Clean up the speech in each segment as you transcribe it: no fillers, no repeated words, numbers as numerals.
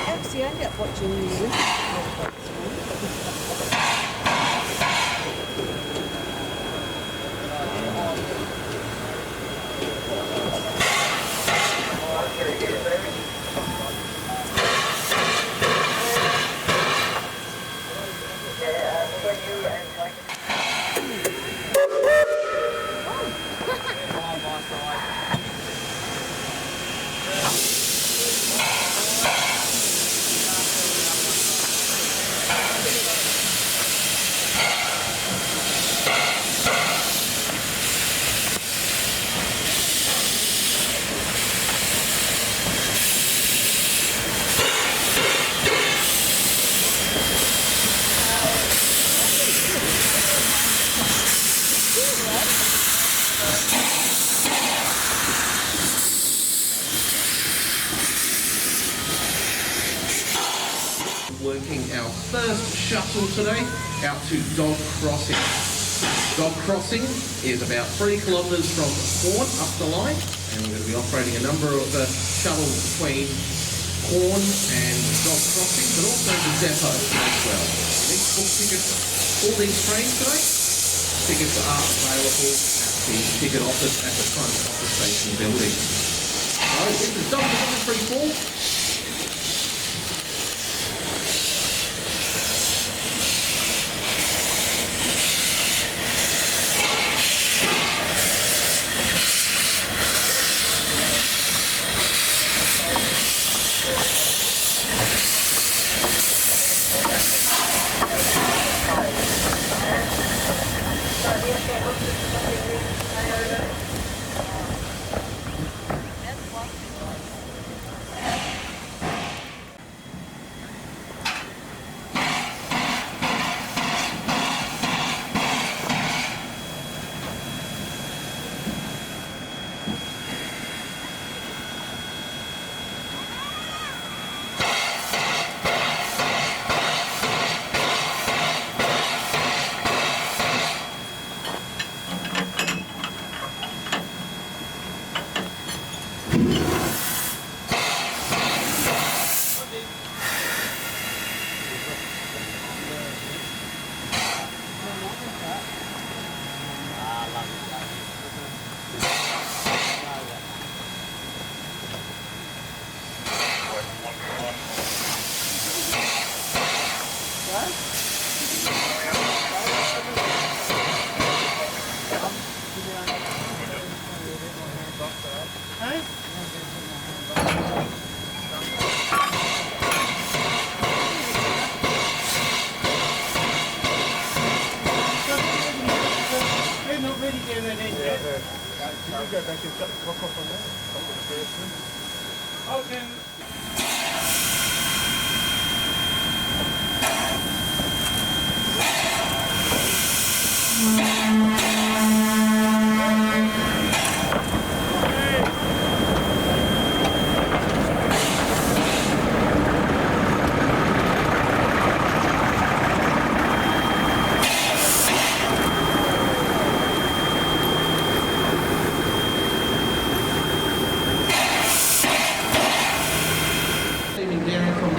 Actually, I end up watching you. Working our first shuttle today out to Dog Crossing. Dog Crossing is about 3 kilometres from Horn up the line, and we're going to be operating a number of shuttles between Horn and Dog Crossing, but also the depot as well. You need to book tickets for these trains today. Tickets are available at the ticket office at the front of the station building. So this is Dog 134.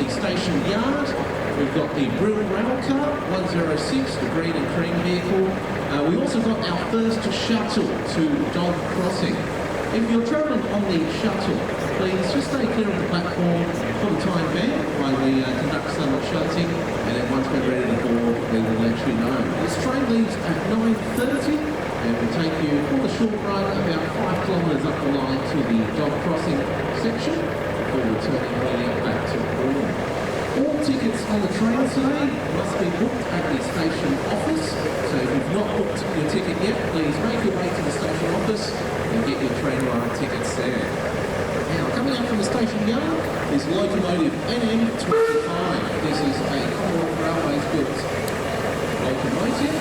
Station yard. We've got the Brill Gravel Car 106, the green and cream vehicle. We also got our first shuttle to Dog Crossing. If you're travelling on the shuttle, please just stay clear of the platform for the time being while we conduct some shunting, and then once we're ready to board, we will let you know. This train leaves at 9:30 and will take you for the short run about 5 kilometres up the line to the Dog Crossing section before returning back to board. All tickets on the train today must be booked at the station office. So if you've not booked your ticket yet, please make your way to the station office and get your train ride tickets there. Now, coming up from the station yard is locomotive NM25. This is a Commonwealth Railways built locomotive.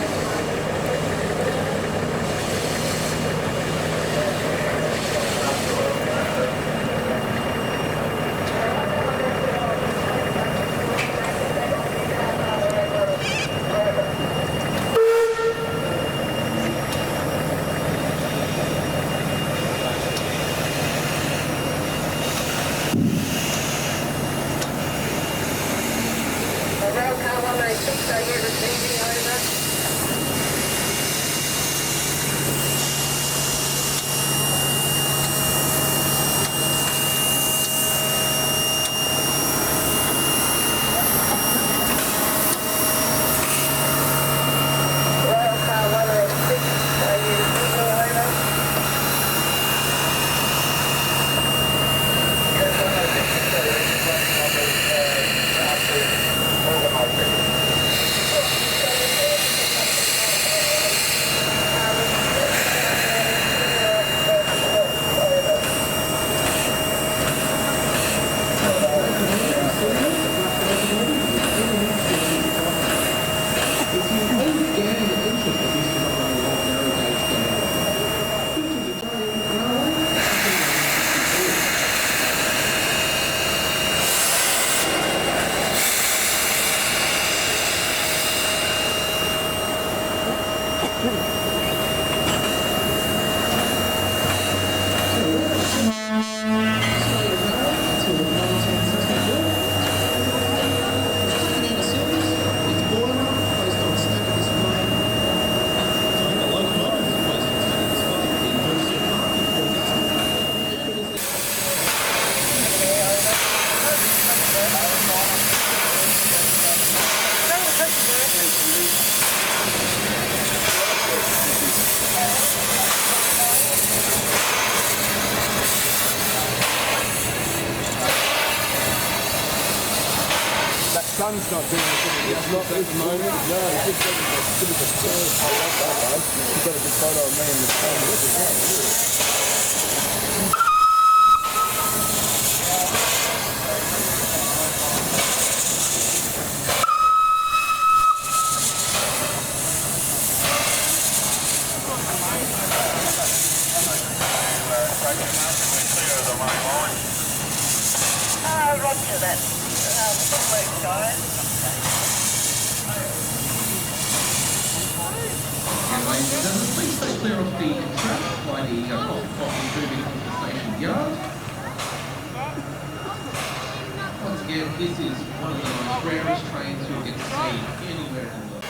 Sun's not doing anything. It's not at the moment. No, it's just a bit of a stir. I like that one. You've got a good photo of me in the sun. Roger that. Good work, guys. And ladies and gentlemen, please stay clear of the track by the coffee moving into the station yard. Once again, this is one of the most rarest trains you'll get to see anywhere in the world.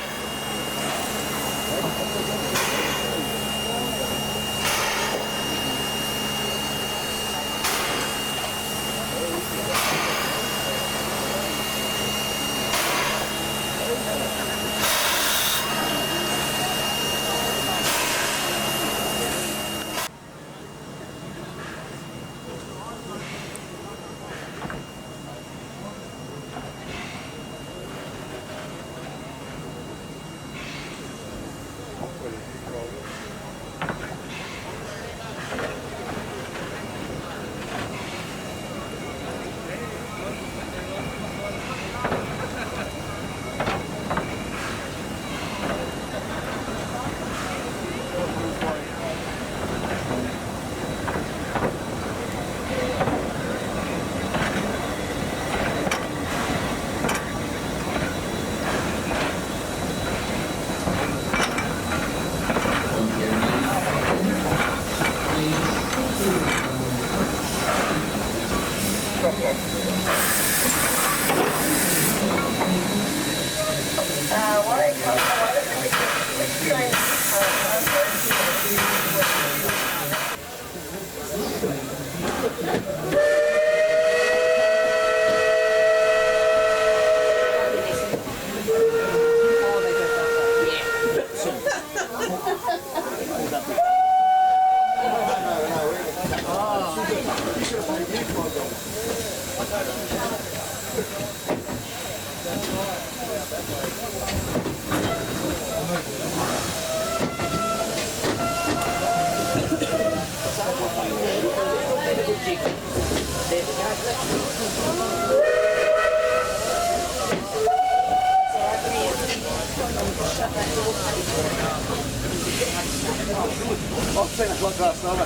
I've seen it like last night.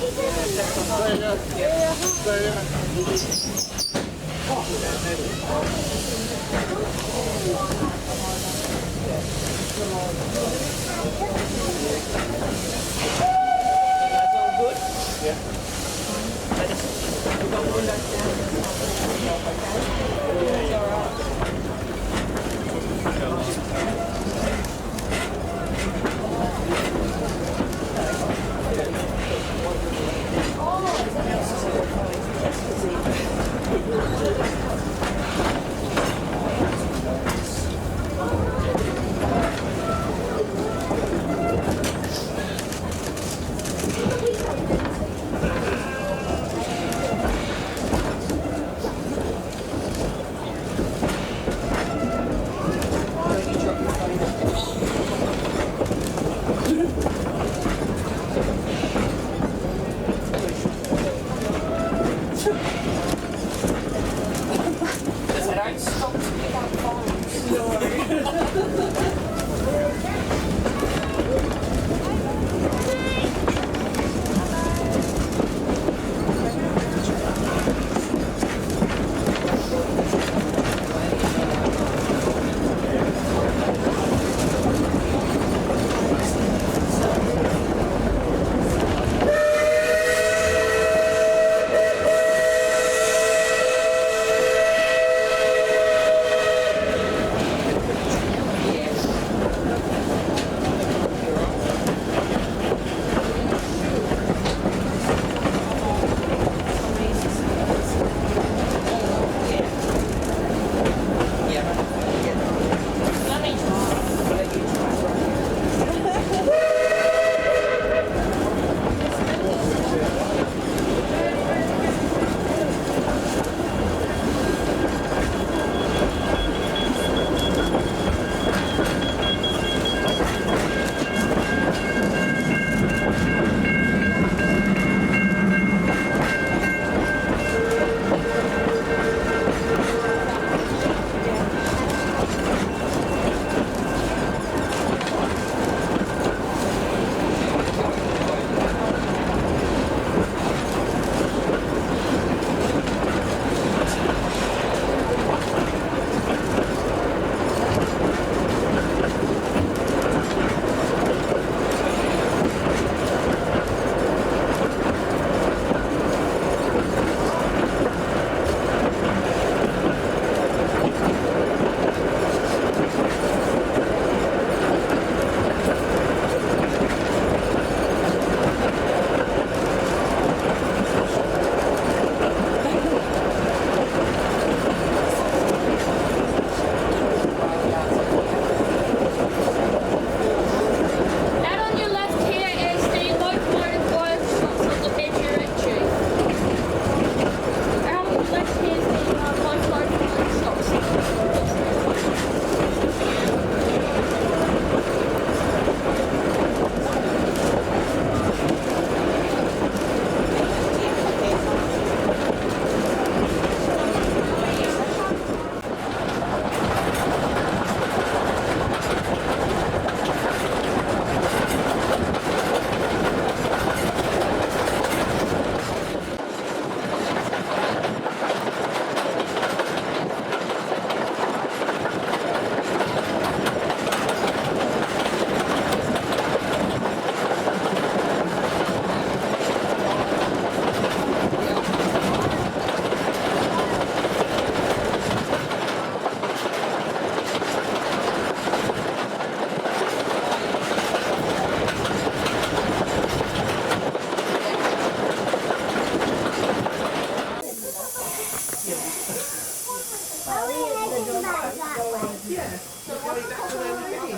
That's all good? Yeah.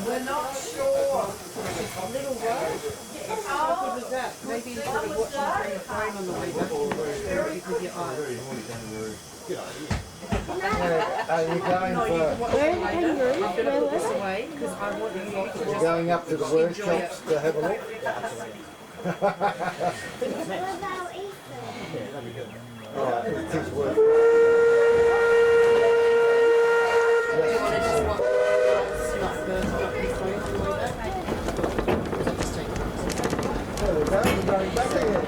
We're not sure. Little road. How good was that? Maybe instead of watching from the phone on the way back, you watch with your eyes. Are you going No, you for? can watch it later. I'm going to put this away because I want you to just Going up to the workshops to have a look? Alright, it is worth it. Do you want to just watch it's not burst up your phone on the way back? Or just take it? There we go, we're going back again.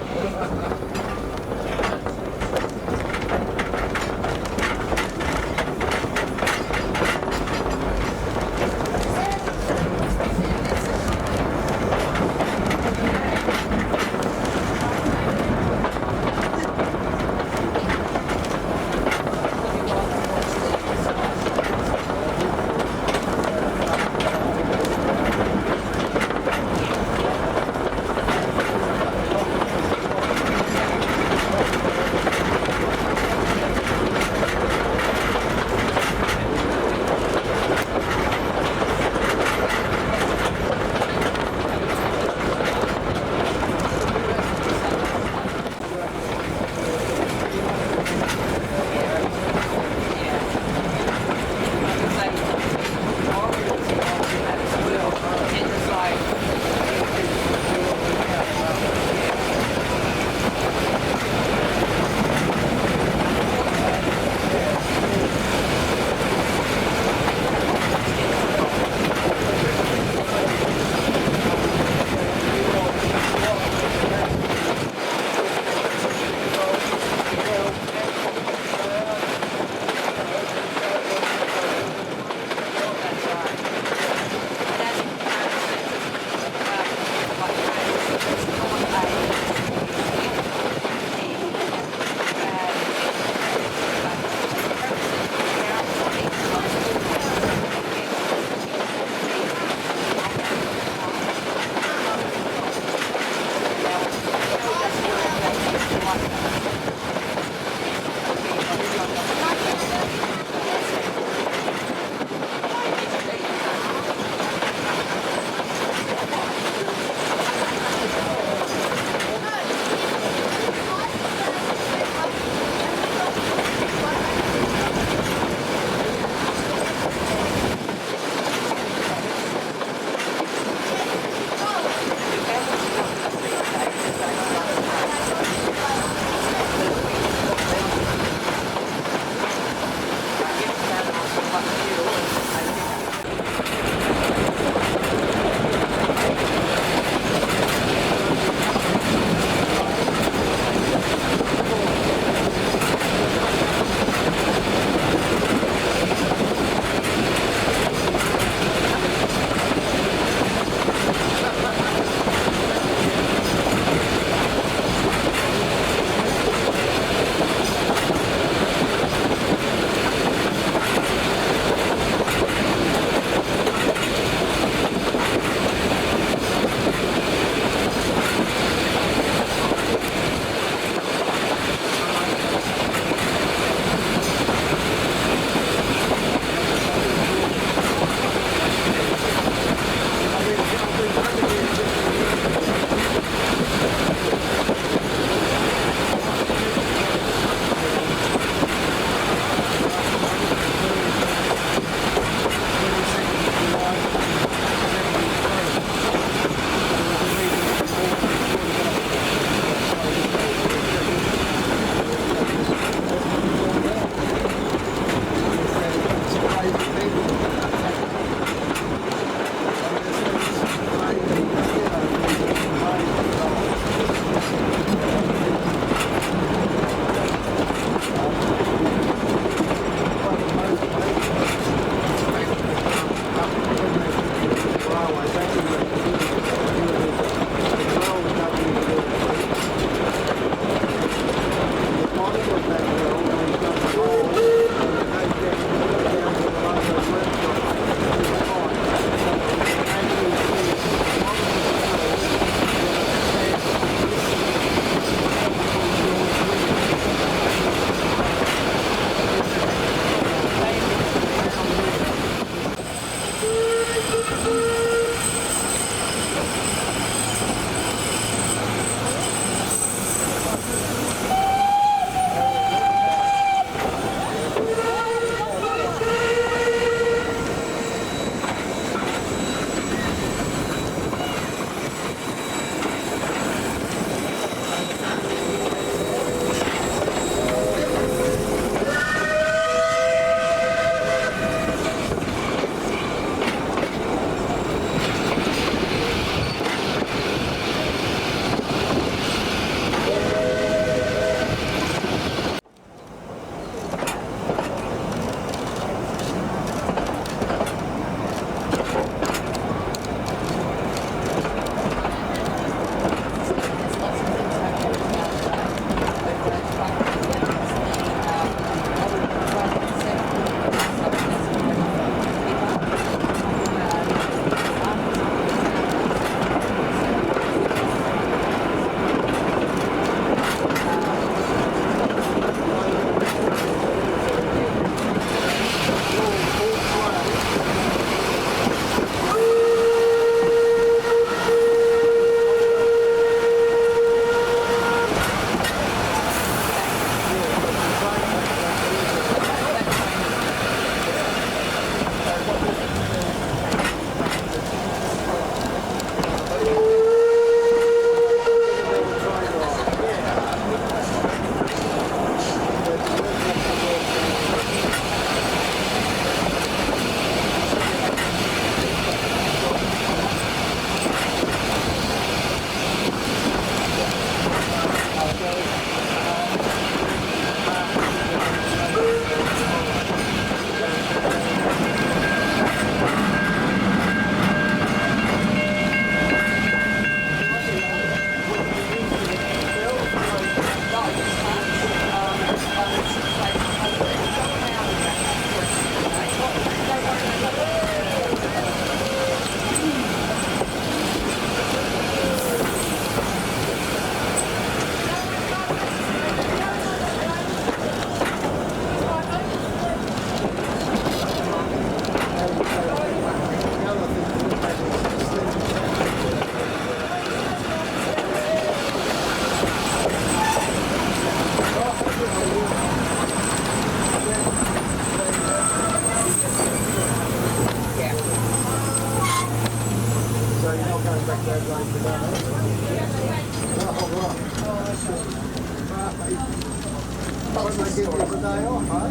the day off, eh?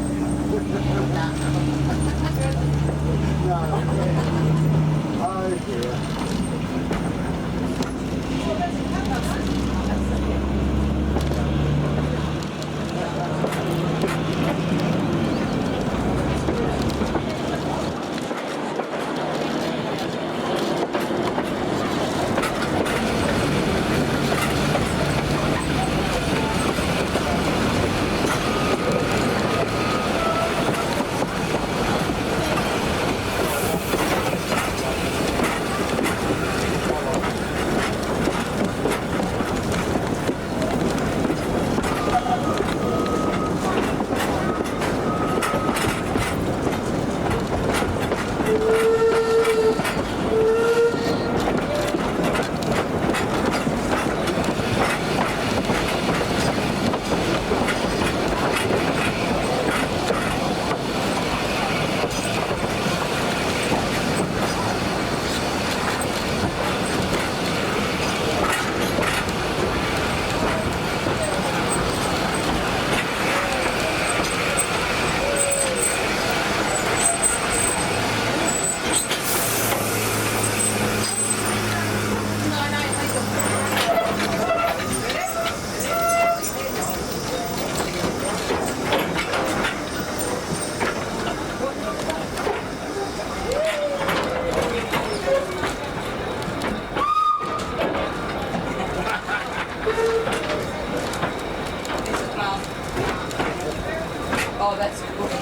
No. Oh dear. Oh, that's good.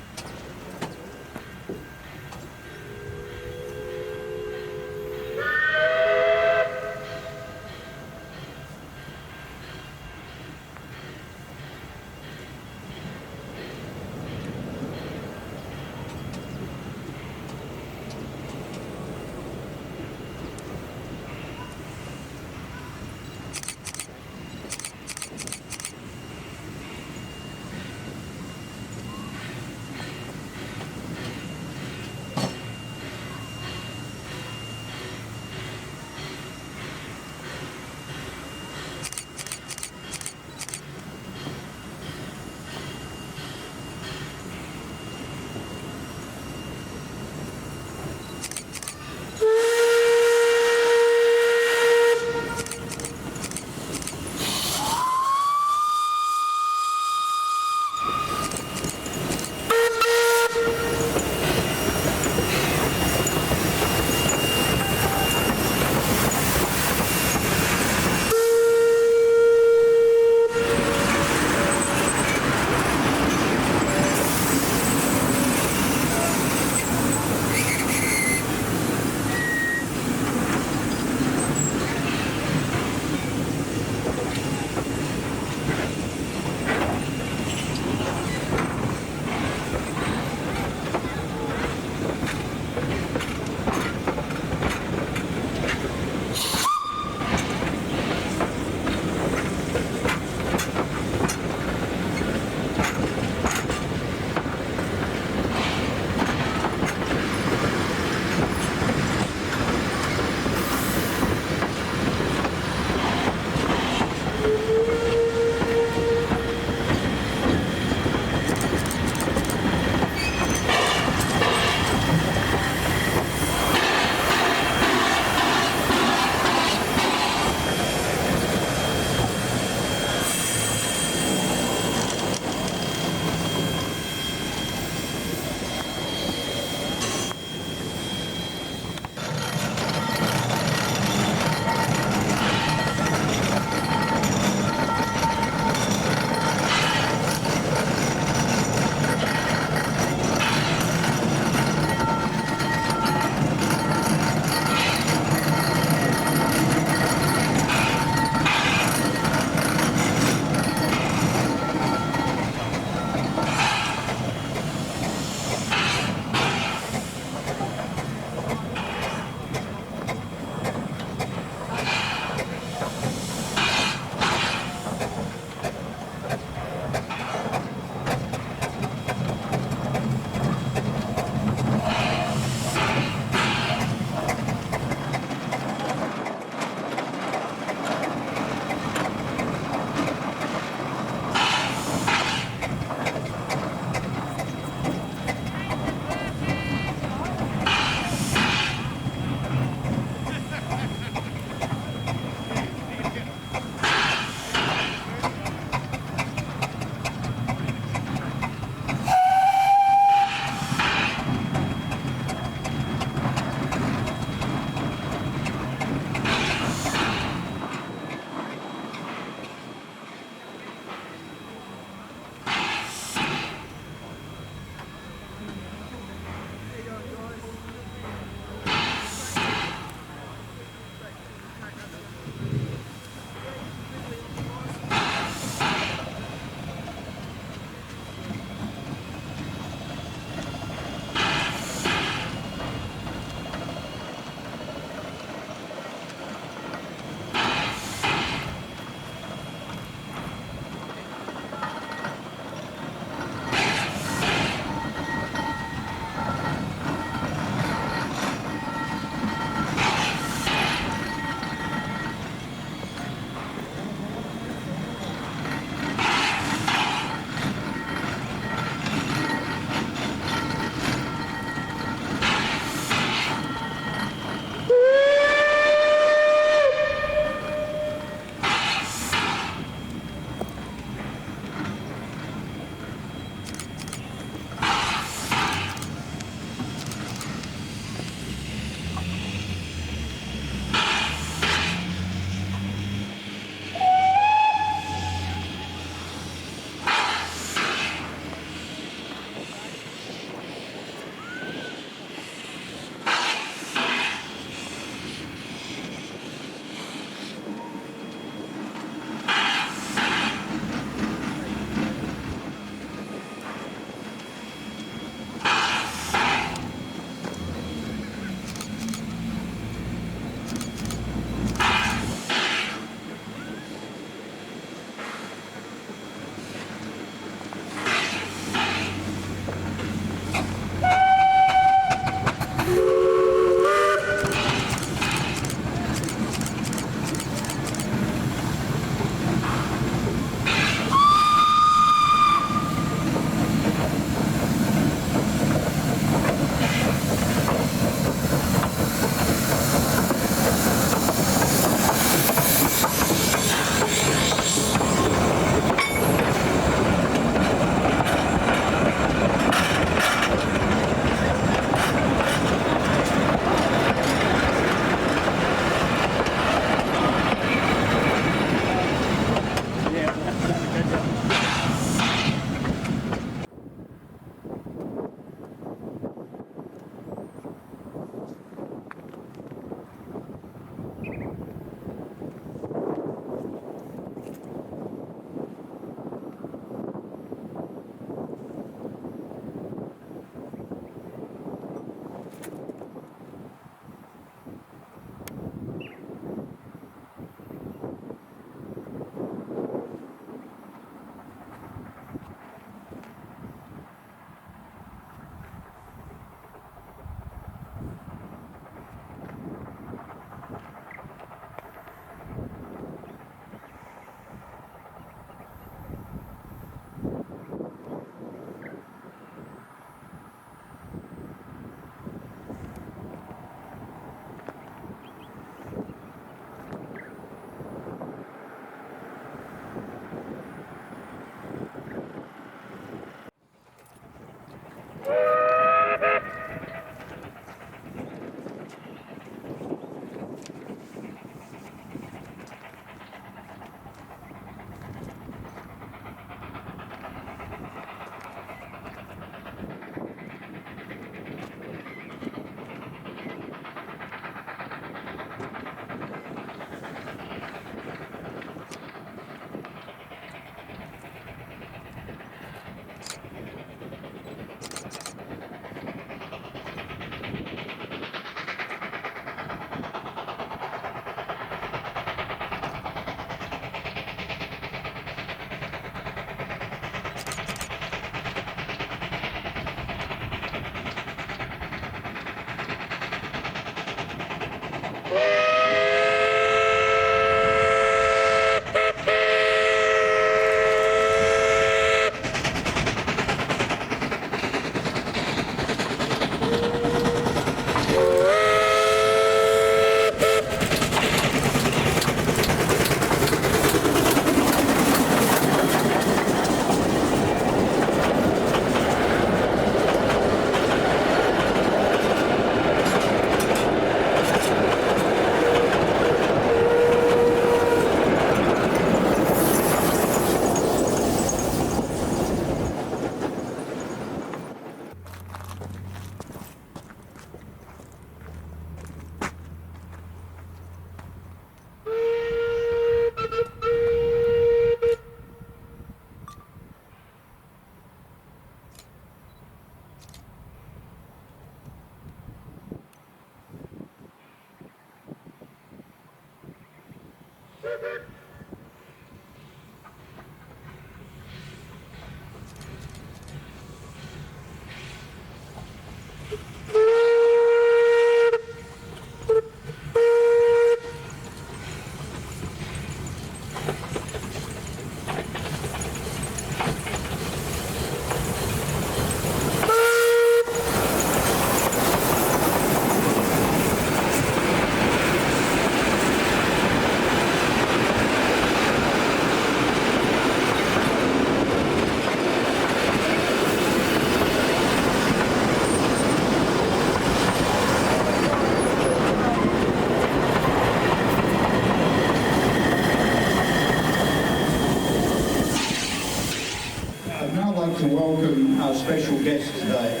To welcome our special guest today.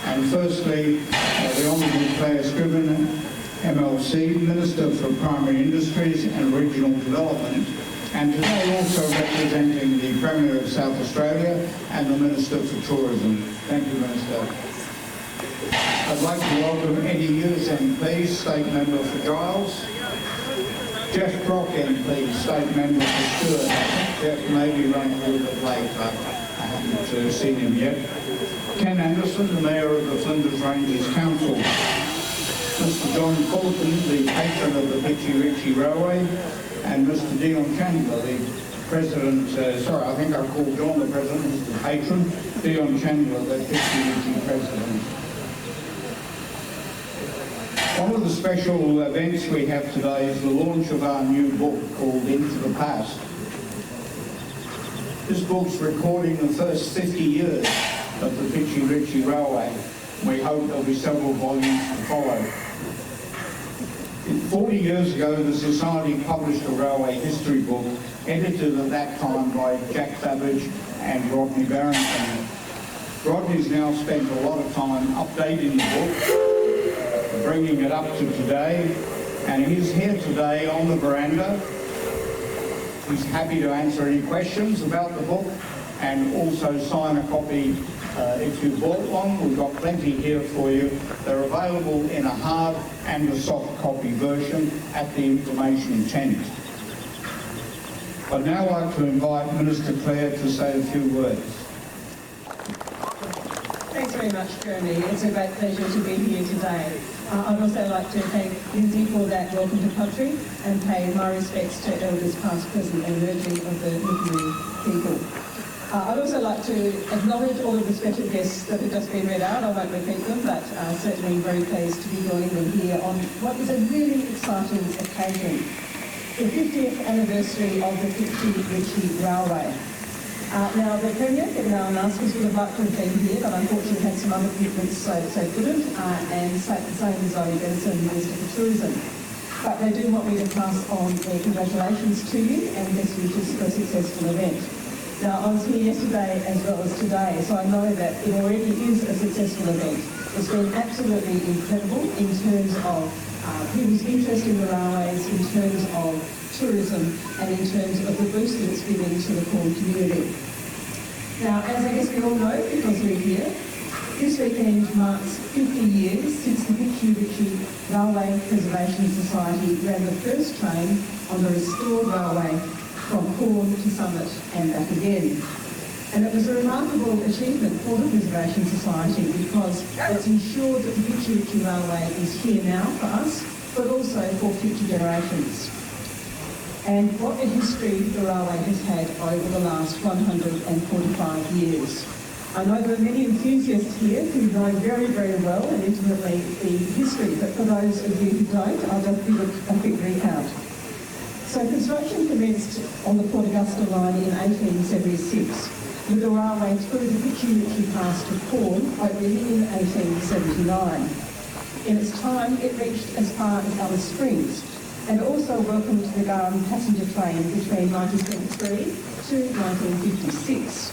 And firstly, the Honourable Claire Scriven, MLC, Minister for Primary Industries and Regional Development, and today also representing the Premier of South Australia and the Minister for Tourism. Thank you, Minister. I'd like to welcome Eddie Hughes, MP, State Member for Giles. Jeff Brock, MP, State Member for Stewart. Jeff may be running a little bit late, but I haven't seen him yet. Ken Anderson, the Mayor of the Flinders Ranges Council. Mr John Fulton, the patron of the Pichi Richi Railway, and Mr Dion Chandler, the President, I think I called John the President, Mr Patron, Dion Chandler, the Pichi Richi President. One of the special events we have today is the launch of our new book called Into the Past. This book's recording the first 50 years of the Pichi Richi Railway. We hope there'll be several volumes to follow. 40 years ago, the Society published a railway history book, edited at that time by Jack Babbage and Rodney Barrington. Rodney's now spent a lot of time updating the book, bringing it up to today, and he's here today on the veranda. He's happy to answer any questions about the book and also sign a copy if you bought one. We've got plenty here for you. They're available in a hard and a soft copy version at the information tent. I'd now like to invite Minister Clare to say a few words. Thanks very much, Jeremy. It's a great pleasure to be here today. I'd also like to thank Lindsay for that welcome to country and pay my respects to elders past, present and emerging of the Nipperi people. I'd also like to acknowledge all of the special guests that have just been read out. I won't repeat them, but certainly very pleased to be joining them here on what is a really exciting occasion, the 50th anniversary of the Pichi Richi Railway. Now, the Premier, Kevin Aronascus, would have liked to have been here, but unfortunately had some other commitments, so couldn't, and the same as Zoe Benson, Minister for Tourism. But they do want me to pass on their congratulations to you and best wishes for a successful event. Now, I was here yesterday as well as today, so I know that it already is a successful event. It's been absolutely incredible in terms of people's interest in the railways, in terms of tourism, and in terms of the boost that it's given to the Corn community. Now, as I guess we all know, because we're here, this weekend marks 50 years since the Pichi Richi Railway Preservation Society ran the first train on the restored railway from Corn to Summit and back again. And it was a remarkable achievement for the Preservation Society because it's ensured that the Pichi Richi Railway is here now for us, but also for future generations. And what a history the railway has had over the last 145 years. I know there are many enthusiasts here who know very, very well and intimately the history, but for those of you who don't, I'll just give a quick recount. So construction commenced on the Port Augusta line in 1876, with the railway through the Pichi Richi Pass to Corn opening in 1879. In its time, it reached as far as Alice Springs, and also welcomed the Durham passenger train between 1973 to 1956.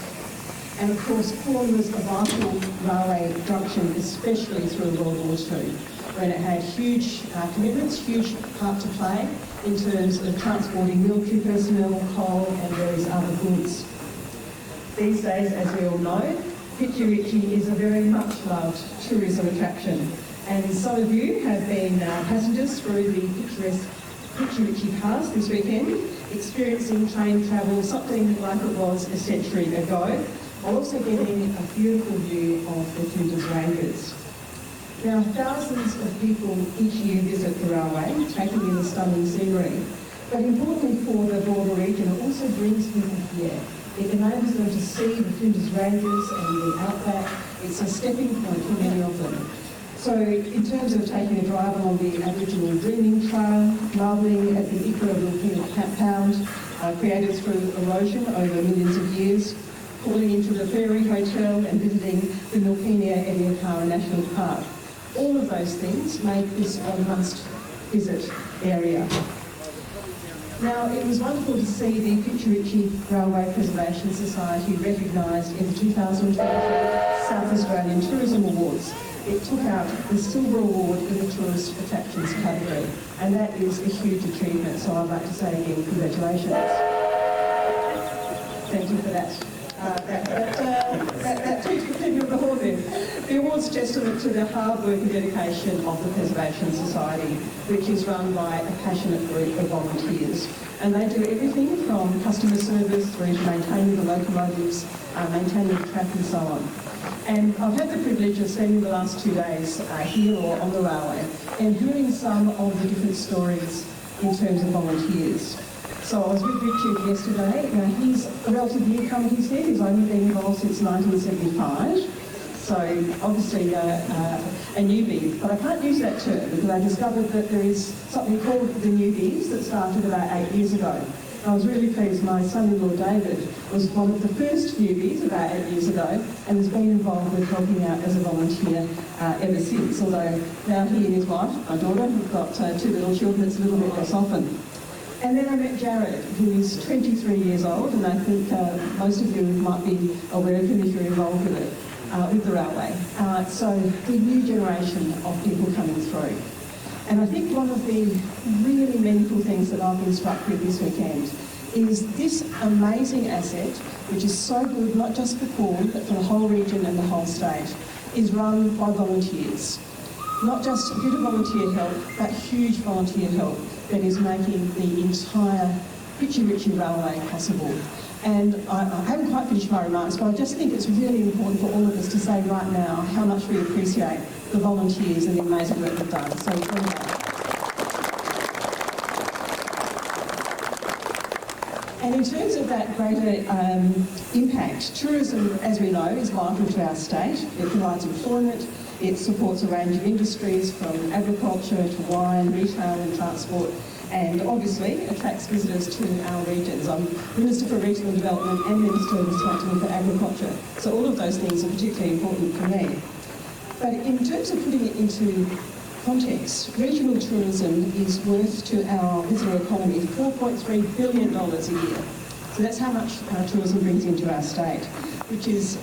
And of course, Corn was a vital railway junction, especially through World War II, when it had huge commitments, huge part to play in terms of transporting military personnel, coal and various other goods. These days, as we all know, Pichi Richi is a very much loved tourism attraction, and some of you have been passengers through the picturesque Pichi Richi Pass this weekend, experiencing train travel something like it was a century ago, while also getting a beautiful view of the Flinders Ranges. Now, thousands of people each year visit the railway, taking in the stunning scenery. But importantly for the broader region, it also brings people here. It enables them to see the Flinders Ranges and the outback. It's a stepping point for many of them. So in terms of taking a drive along the Aboriginal Dreaming Trail, marvelling at the Ikura Wilpena Pound, created through erosion over millions of years, calling into the Ferry Hotel and visiting the Wilpena Ediacara National Park. All of those things make this a must-visit area. Now, it was wonderful to see the Pichi Richi Railway Preservation Society recognised in the 2020 South Australian Tourism Awards. It took out the Silver Award in the Tourist Attractions category, and that is a huge achievement, so I'd like to say again, congratulations. Thank you for that. That takes the finger of the horn there. The award's testament to the hard work and dedication of the Preservation Society, which is run by a passionate group of volunteers. And they do everything from customer service through to maintaining the locomotives, maintaining the track and so on. And I've had the privilege of spending the last 2 days here or on the railway and hearing some of the different stories in terms of volunteers. So I was with Richard yesterday. Now, he's a relative newcomer, he said. He's only been involved since 1975. So obviously a newbie. But I can't use that term because I discovered that there is something called the newbies that started about 8 years ago. I was really pleased. My son-in-law David was one of the first newbies about 8 years ago and has been involved with helping out as a volunteer ever since. Although now he and his wife, my daughter, have got 2 little children, it's a little bit less often. And then I met Jared, who is 23 years old, and I think most of you might be aware of him if you're involved with it, with the railway. So the new generation of people coming through. And I think one of the really meaningful things that I've been struck with this weekend is this amazing asset, which is so good not just for Corn, but for the whole region and the whole state, is run by volunteers. Not just a bit of volunteer help, but huge volunteer help that is making the entire Pichi Richi Railway possible. And I haven't quite finished my remarks, but I just think it's really important for all of us to say right now how much we appreciate the volunteers and the amazing work they've done. So well done. And in terms of that greater impact, tourism, as we know, is vital to our state. It provides employment. It supports a range of industries from agriculture to wine, retail and transport, and obviously attracts visitors to our regions. I'm Minister for Regional Development and Minister responsible for agriculture, so all of those things are particularly important for me. But in terms of putting it into context, regional tourism is worth to our visitor economy $4.3 billion a year. So that's how much tourism brings into our state, which is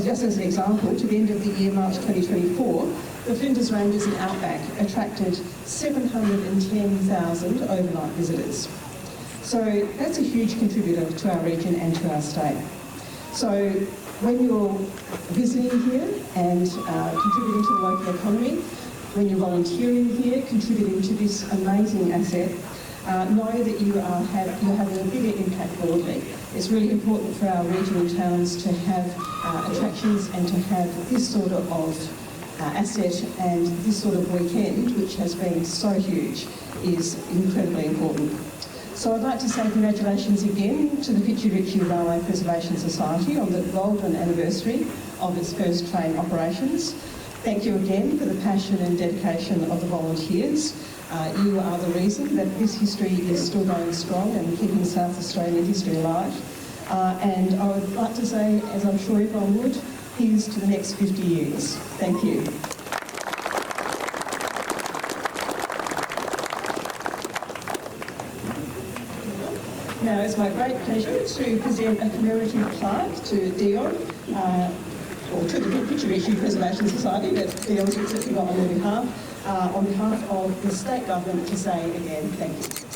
just as an example, to the end of the year, March 2024, the Flinders Ranges and Outback attracted 710,000 overnight visitors. So that's a huge contributor to our region and to our state. So when you're visiting here and contributing to the local economy, when you're volunteering here, contributing to this amazing asset, know that you're having a bigger impact broadly. It's really important for our regional towns to have attractions and to have this sort of asset, and this sort of weekend, which has been so huge, is incredibly important. So I'd like to say congratulations again to the Pichi Richi Railway Preservation Society on the golden anniversary of its first train operations. Thank you again for the passion and dedication of the volunteers. You are the reason that this history is still going strong and keeping South Australian history alive. And I would like to say, as I'm sure everyone would, here's to the next 50 years. Thank you. Now, it's my great pleasure to present a commemorative plaque to Dion, or to the Pichi Richi Preservation Society that Dion's accepting on their behalf, on behalf of the state government, to say again, thank you.